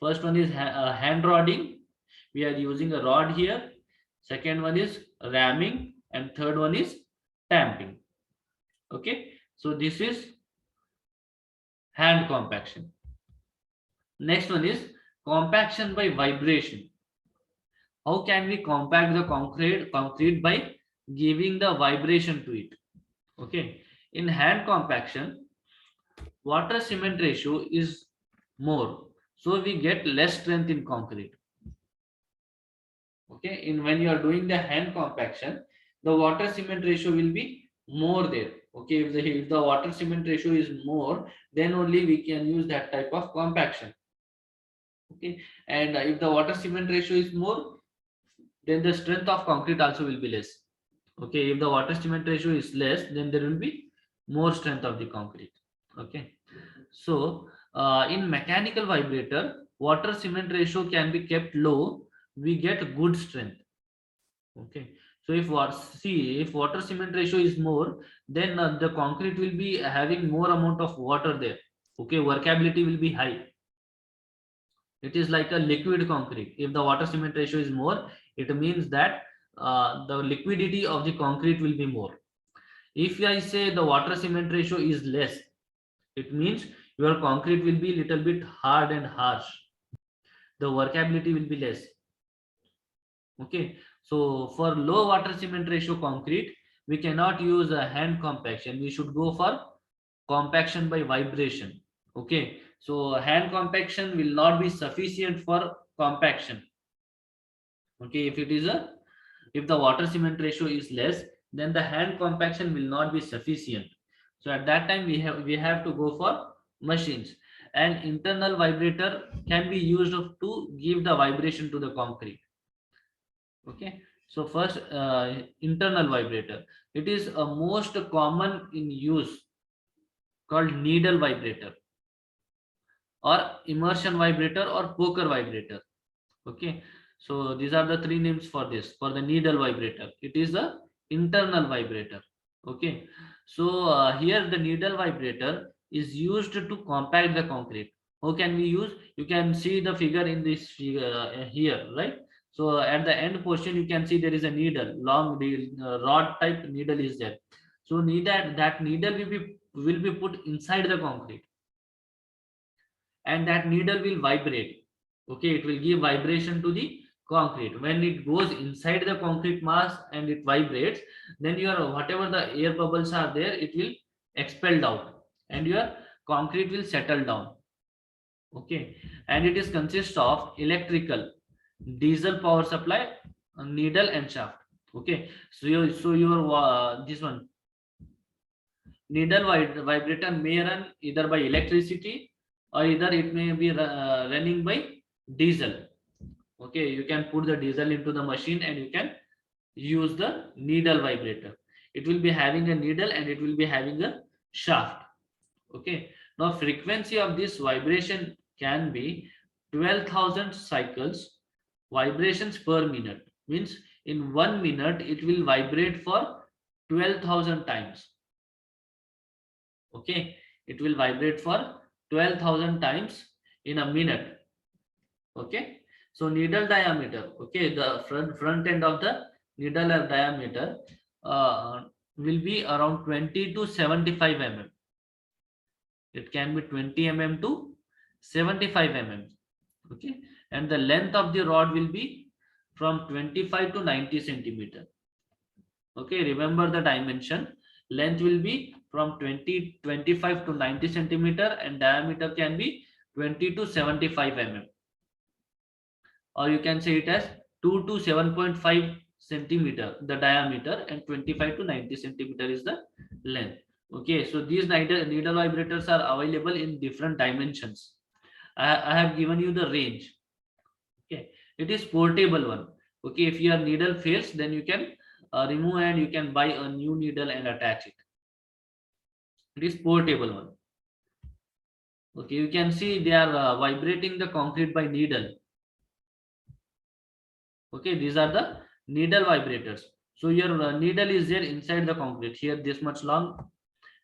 First one is hand rodding. We are using a rod here. Second one is ramming, and third one is tamping. Okay, so this is hand compaction. Next one is compaction by vibration. How can we compact the concrete by giving the vibration to it? Okay, in hand compaction, water cement ratio is more, so we get less strength in concrete. Okay, in when you are doing the hand compaction, the water cement ratio will be more there. Okay, if the water cement ratio is more, then only we can use that type of compaction. Okay, and if the water cement ratio is more, then the strength of concrete also will be less. Okay, if the water cement ratio is less, then there will be more strength of the concrete. Okay, so in mechanical vibrator, water cement ratio can be kept low, we get good strength. Okay, so if water cement ratio is more, then the concrete will be having more amount of water there. Okay, workability will be high. It is like a liquid concrete. If the water cement ratio is more, it means that the liquidity of the concrete will be more. If I say the water cement ratio is less, it means your concrete will be little bit hard and harsh. The workability will be less. Okay, so for low water cement ratio concrete, we cannot use a hand compaction. We should go for compaction by vibration. Okay, so hand compaction will not be sufficient for compaction. Okay, if the water cement ratio is less, then the hand compaction will not be sufficient. So at that time we have to go for machines. And internal vibrator can be used to give the vibration to the concrete. Okay, so first, internal vibrator, it is a most common in use, called needle vibrator or immersion vibrator or poker vibrator. Okay, so these are the three names for this. For the needle vibrator, it is the internal vibrator. Okay, so here the needle vibrator is used to compact the concrete. How can we use? You can see the figure in this figure, here, right? So at the end portion you can see there is a needle, long rod type needle is there. So that needle will be put inside the concrete, and that needle will vibrate. Okay, it will give vibration to the concrete. When it goes inside the concrete mass and it vibrates, then your whatever the air bubbles are there, it will expelled out, and your concrete will settle down. Okay, and it is consist of electrical, diesel power supply, needle and shaft. Okay, so your this one needle vibrator may run either by electricity, or either it may be running by diesel. Okay, you can put the diesel into the machine and you can use the needle vibrator. It will be having a needle and it will be having a shaft. Okay, now frequency of this vibration can be 12,000 cycles, vibrations per minute. Means in 1 minute it will vibrate for 12,000 times. Okay, it will vibrate for 12,000 times in a minute. Okay, so needle diameter, okay, the front end of the needle diameter will be around 20 to 75 mm. It can be 20 mm to 75 mm. Okay, and the length of the rod will be from 25 to 90 centimeter. Okay, remember the dimension. Length will be from 25 to 90 centimeter, and diameter can be 20 to 75 mm, or you can say it as 2 to 7.5 centimeter the diameter, and 25 to 90 centimeter is the length. Okay, so these needle vibrators are available in different dimensions. I have given you the range. Okay, it is portable one. Okay, if your needle fails, then you can remove and you can buy a new needle and attach it. It is portable one. Okay, you can see they are vibrating the concrete by needle. Okay, these are the needle vibrators. So your needle is there inside the concrete. Here this much long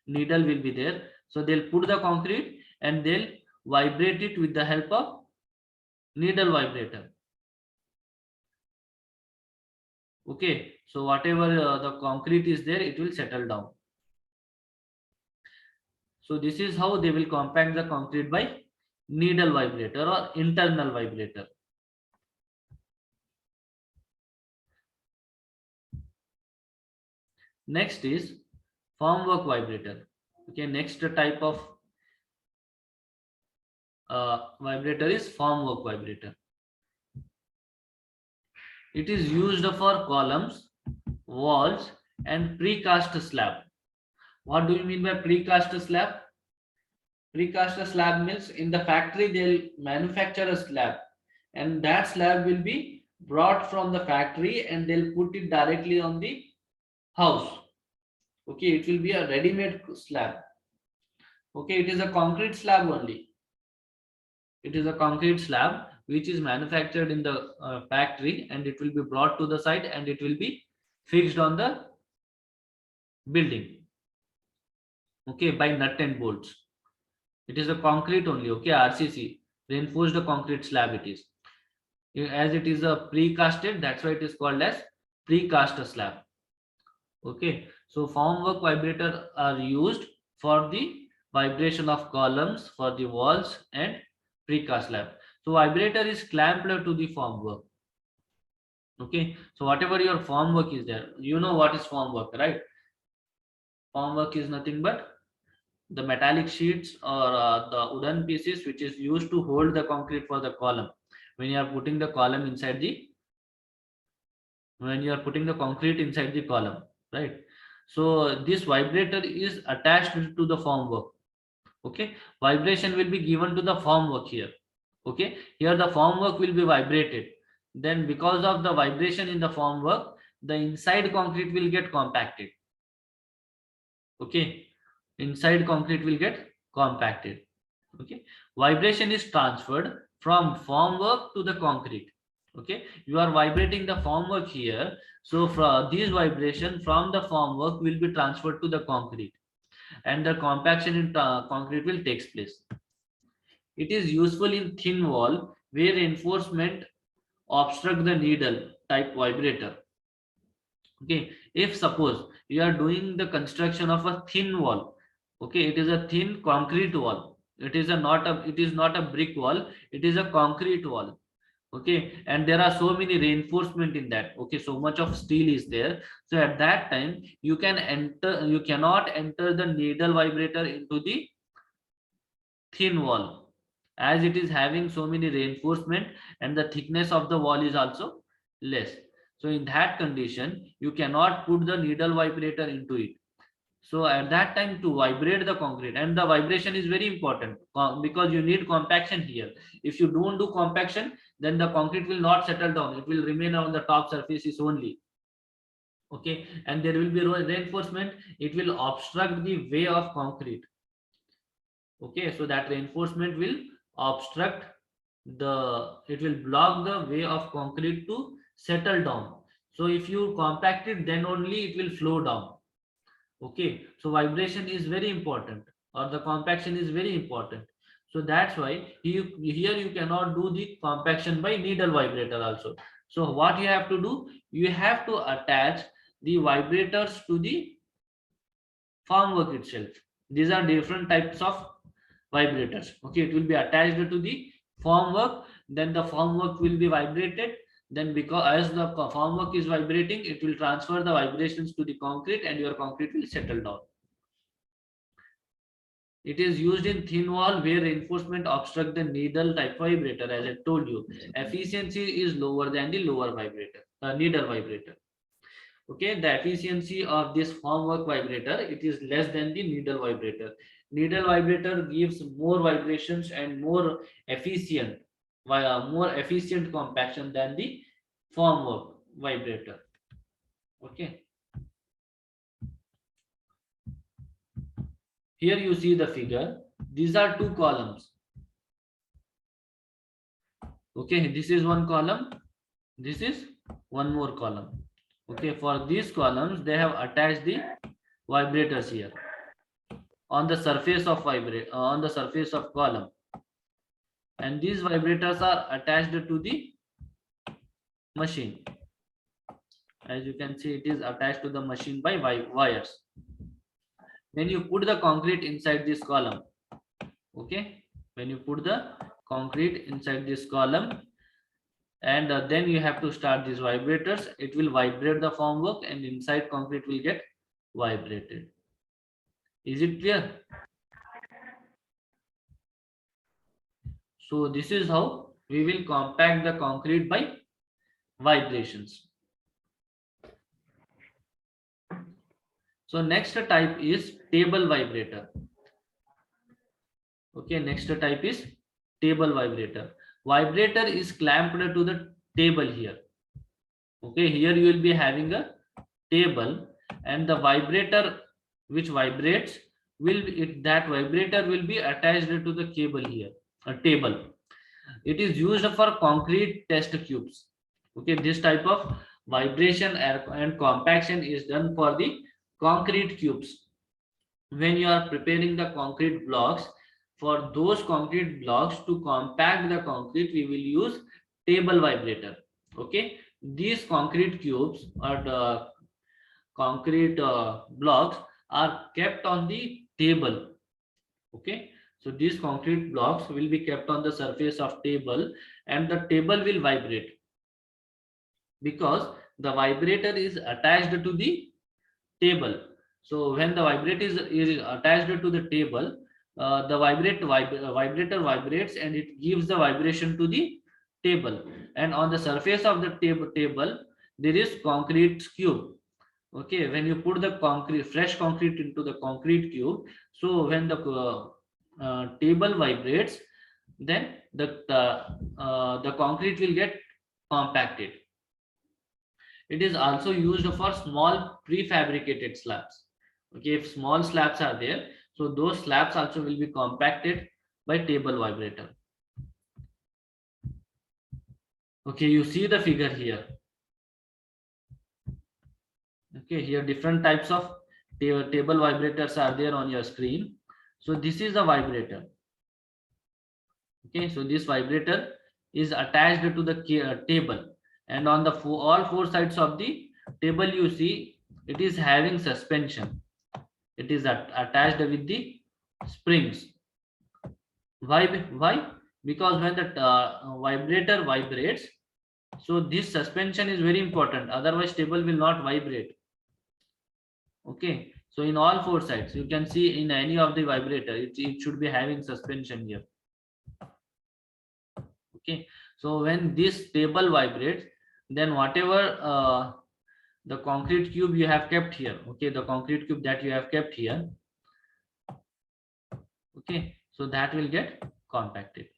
needle will be there. So they'll put the concrete and they'll vibrate it with the help of needle vibrator. Okay, so whatever the concrete is there, it will settle down. So this is how they will compact the concrete by needle vibrator or internal vibrator. Next is formwork vibrator. Okay, next type of vibrator is formwork vibrator. It is used for columns, walls, and precast slab. What do you mean by precast slab? Precast slab means in the factory they'll manufacture a slab, and that slab will be brought from the factory and they'll put it directly on the house. Okay, it will be a ready-made slab. Okay, it is a concrete slab only. It is a concrete slab which is manufactured in the factory, and it will be brought to the site and it will be fixed on the building. Okay, by nut and bolts. It is a concrete only. Okay, RCC, reinforced concrete slab it is. As it is a precasted, that's why it is called as precast slab. Okay, so formwork vibrator are used for the vibration of columns for the walls and precast slab. So vibrator is clamped to the formwork. Okay, so whatever your formwork is there, you know what is formwork, right? Formwork is nothing but the metallic sheets or the wooden pieces which is used to hold the concrete for the column. When you are putting the column inside the, when you are putting the concrete inside the column, right? So this vibrator is attached to the formwork. Okay, vibration will be given to the formwork here. Okay, here the formwork will be vibrated. Then because of the vibration in the formwork, the inside concrete will get compacted. Okay, inside concrete will get compacted. Okay, vibration is transferred from formwork to the concrete. Okay, you are vibrating the formwork here, so from this vibration from the formwork will be transferred to the concrete, and the compaction in concrete will takes place. It is useful in thin wall where reinforcement obstruct the needle type vibrator. Okay, if suppose you are doing the construction of a thin wall, okay, it is a thin concrete wall, it is a not a, it is not a brick wall, it is a concrete wall. Okay, and there are so many reinforcement in that. Okay, so much of steel is there, so at that time you can enter, you cannot enter the needle vibrator into the thin wall, as it is having so many reinforcement and the thickness of the wall is also less. So in that condition you cannot put the needle vibrator into it. So at that time to vibrate the concrete, and the vibration is very important because you need compaction here. If you don't do compaction, then the concrete will not settle down, it will remain on the top surfaces only. Okay, and there will be reinforcement, it will obstruct the way of concrete. Okay, so that reinforcement will obstruct the, it will block the way of concrete to settle down. So if you compact it, then only it will flow down. Okay, so vibration is very important, or the compaction is very important. So that's why here you cannot do the compaction by needle vibrator also. So what you have to do, you have to attach the vibrators to the formwork itself. These are different types of vibrators. Okay, it will be attached to the formwork, then the formwork will be vibrated, then because as the formwork is vibrating, it will transfer the vibrations to the concrete and your concrete will settle down. It is used in thin wall where reinforcement obstruct the needle type vibrator. As I told you, efficiency is lower than the lower vibrator, needle vibrator. Okay, the efficiency of this formwork vibrator, it is less than the needle vibrator. Needle vibrator gives more vibrations and more efficient, more efficient compaction than the formwork vibrator. Okay, here you see the figure, these are two columns. Okay, this is one column, this is one more column. Okay, for these columns they have attached the vibrators here on the surface of on the surface of column, and these vibrators are attached to the machine. As you can see, it is attached to the machine by wires. When you put the concrete inside this column, okay, when you put the concrete inside this column, and then you have to start these vibrators, it will vibrate the formwork and inside concrete will get vibrated. Is it clear? So this is how we will compact the concrete by vibrations. So next type is table vibrator. Okay, next type is table vibrator. Vibrator is clamped to the table here. Okay, here you will be having a table, and the vibrator which vibrates will be, that vibrator will be attached to the cable here, a table. It is used for concrete test cubes. Okay, this type of vibration and compaction is done for the concrete cubes. When you are preparing the concrete blocks, for those concrete blocks to compact the concrete, we will use table vibrator. Okay, these concrete cubes are concrete blocks are kept on the table. Okay, so these concrete blocks will be kept on the surface of table, and the table will vibrate because the vibrator is attached to the table. So when the is attached to the table, the vibrator vibrates and it gives the vibration to the table. And on the surface of the table there is concrete cube. Okay, when you put the fresh concrete into the concrete cube, so when the table vibrates, then the concrete will get compacted. It is also used for small prefabricated slabs. Okay, if small slabs are there, so those slabs also will be compacted by table vibrator. Okay, you see the figure here. Okay, here different types of table vibrators are there on your screen. So this is a vibrator. Okay, so this vibrator is attached to the table, and on the all four sides of the table you see it is having suspension. It is attached with the springs. Why? Because when the vibrator vibrates, so this suspension is very important, otherwise table will not vibrate. Okay, so in all four sides you can see in any of the vibrator it should be having suspension here. Okay, so when this table vibrates, then whatever the concrete cube you have kept here, okay, the concrete cube that you have kept here, okay, so that will get compacted.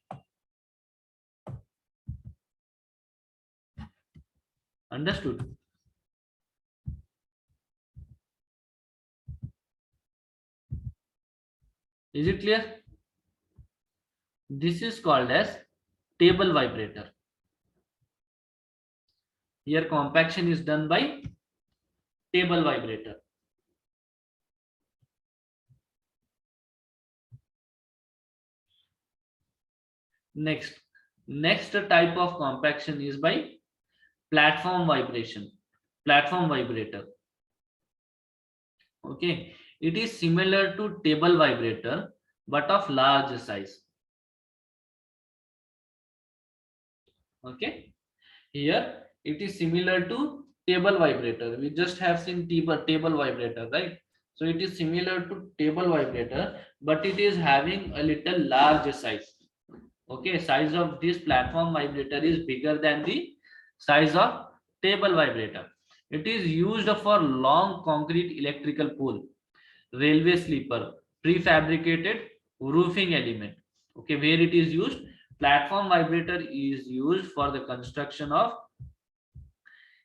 Understood? Is it clear? This is called as table vibrator. Here compaction is done by table vibrator. Next type of compaction is by platform vibrator. Okay, it is similar to table vibrator but of large size. Okay, here it is similar to table vibrator. We just have seen table vibrator, right? So it is similar to table vibrator, but it is having a little large size. Okay, size of this platform vibrator is bigger than the size of table vibrator. It is used for long concrete electrical pole, railway sleeper, prefabricated roofing element. Okay, where it is used, platform vibrator is used for the construction of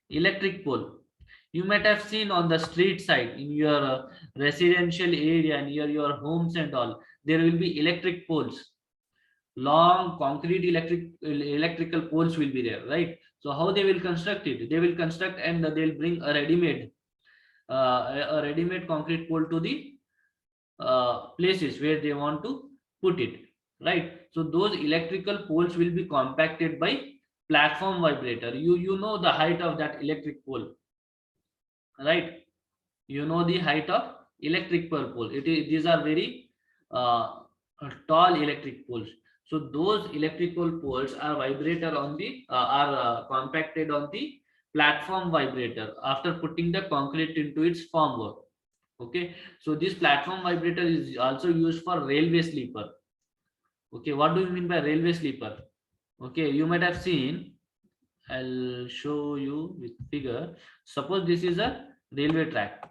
electric pole. You might have seen on the street side in your residential area near your homes and all, there will be electric poles. Long concrete electrical poles will be there, right? So how they will construct it? They will construct and they'll bring a ready-made concrete pole to the places where they want to put it, right? So those electrical poles will be compacted by platform vibrator. You know the height of that electric pole, right? You know the height of electric pole. These are very tall electric poles. So those electrical poles are vibrator on the compacted on the platform vibrator after putting the concrete into its formwork. Okay, so this platform vibrator is also used for railway sleeper. Okay, what do you mean by railway sleeper? Okay, you might have seen, I'll show you with figure. Suppose this is a railway track.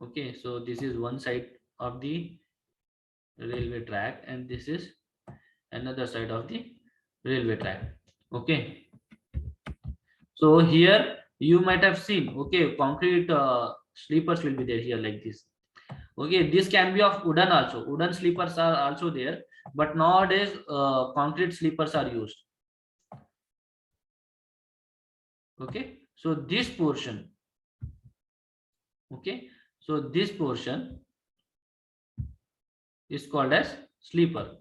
Okay, so this is one side of the railway track and this is another side of the railway track. Okay, so here you might have seen, okay, concrete sleepers will be there here like this. Okay, this can be of wooden also. Wooden sleepers are also there, but nowadays concrete sleepers are used. Okay, so this portion, okay, so this portion is called as sleeper.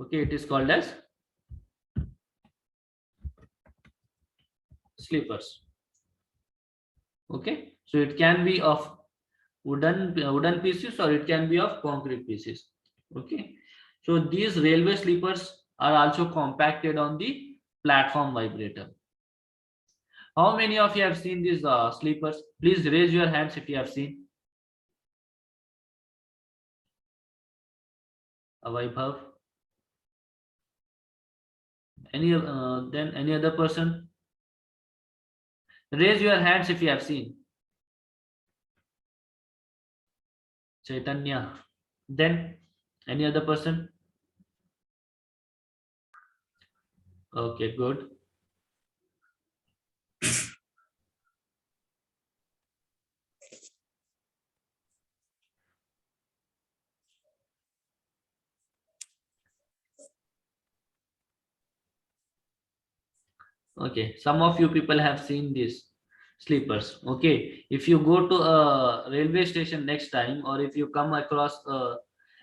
Okay, it is called as sleepers. Okay, so it can be of wooden pieces or it can be of concrete pieces. Okay, so these railway sleepers are also compacted on the platform vibrator. How many of you have seen these sleepers? Please raise your hands if you have seen. Vaibhav. Then any other person? Raise your hands if you have seen. Chaitanya. Then any other person? Okay, good. Okay, some of you people have seen these sleepers. Okay, if you go to a railway station next time, or if you come across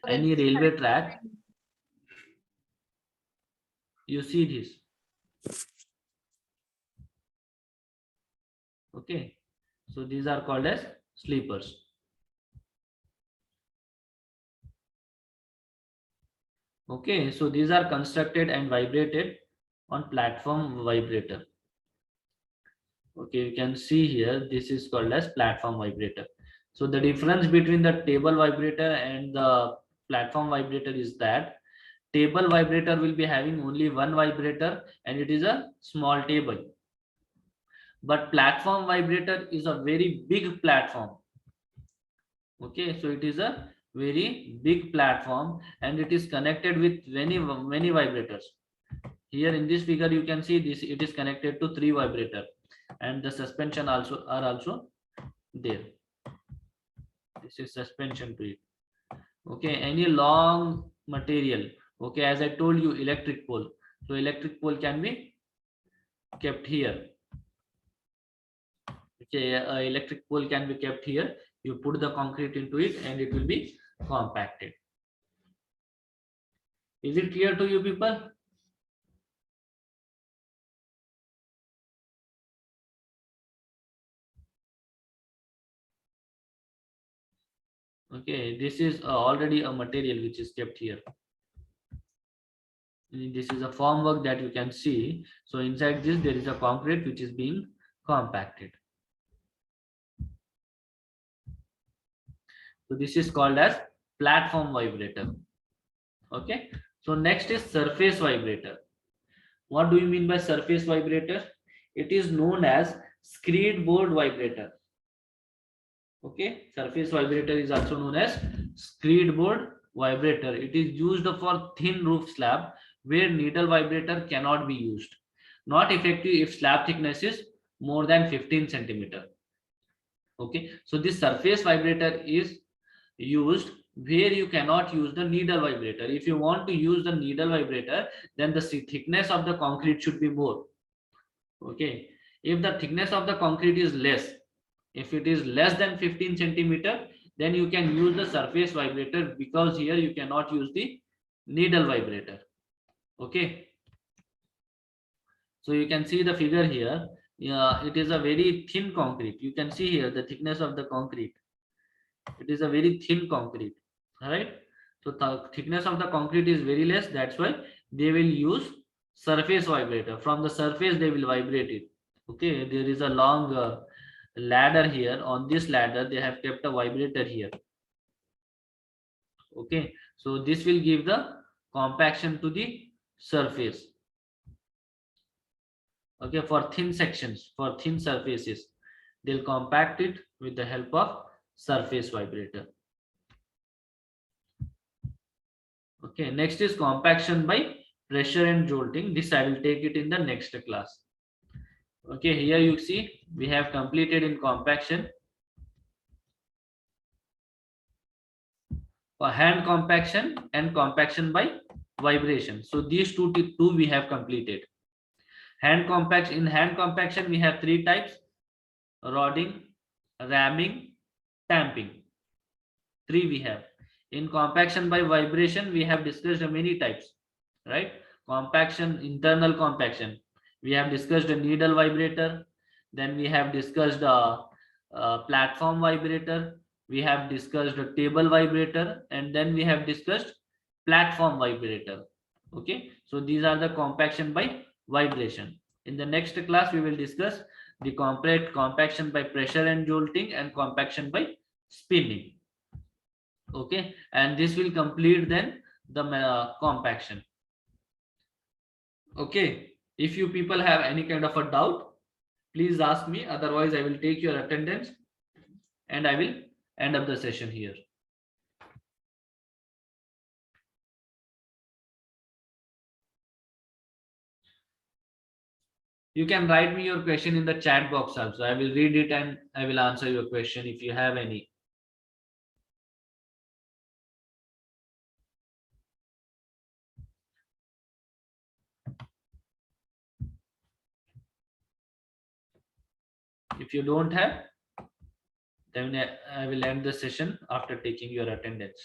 any railway track, you see this. Okay, so these are called as sleepers. Okay, so these are constructed and vibrated on platform vibrator. Okay, you can see here, this is called as platform vibrator. So the difference between the table vibrator and the platform vibrator is that table vibrator will be having only one vibrator and it is a small table, but platform vibrator is a very big platform. Okay, so it is a very big platform and it is connected with many vibrators. Here in this figure you can see this, it is connected to 3 vibrator and the suspension also are also there. This is suspension to it. Okay, any long material. Okay, as I told you, electric pole. So electric pole can be kept here. Okay, electric pole can be kept here. You put the concrete into it and it will be compacted. Is it clear to you people? Okay, this is already a material which is kept here. This is a formwork that you can see. So inside this there is a concrete which is being compacted. So this is called as platform vibrator. Okay, so next is surface vibrator. What do you mean by surface vibrator? It is known as screed-board vibrator. Okay, surface vibrator is also known as screed-board vibrator. It is used for thin roof slab where needle vibrator cannot be used. Not effective if slab thickness is more than 15 centimeter. Okay, so this surface vibrator is used where you cannot use the needle vibrator. If you want to use the needle vibrator, then the thickness of the concrete should be more. Okay, if the thickness of the concrete is less, if it is less than 15 centimeter, then you can use the surface vibrator, because here you cannot use the needle vibrator. Okay, so you can see the figure here. It is a very thin concrete. You can see here the thickness of the concrete. It is a very thin concrete. All right, so the thickness of the concrete is very less. That's why they will use surface vibrator. From the surface they will vibrate it. Okay, there is a long ladder here. On this ladder they have kept a vibrator here. Okay, so this will give the compaction to the surface. Okay, for thin sections, for thin surfaces, they'll compact it with the help of surface vibrator. Okay, next is compaction by pressure and jolting. This I will take it in the next class. Okay, here you see we have completed in compaction. For hand compaction and compaction by vibration. So these two we have completed. Hand compaction we have 3 types: rodding, ramming, tamping. 3 we have. In compaction by vibration we have discussed many types, right? Compaction, internal compaction, We have discussed a needle vibrator. Then we have discussed a platform vibrator. We have discussed a table vibrator, and then we have discussed platform vibrator. Okay, so these are the compaction by vibration. In the next class, we will discuss the compaction by pressure and jolting and compaction by spinning. Okay, and this will complete then the compaction. Okay, if you people have any kind of a doubt, please ask me. Otherwise, I will take your attendance and I will end up the session here. You can write me your question in the chat box also. I will read it and I will answer your question if you have any. If you don't have, then I will end the session after taking your attendance.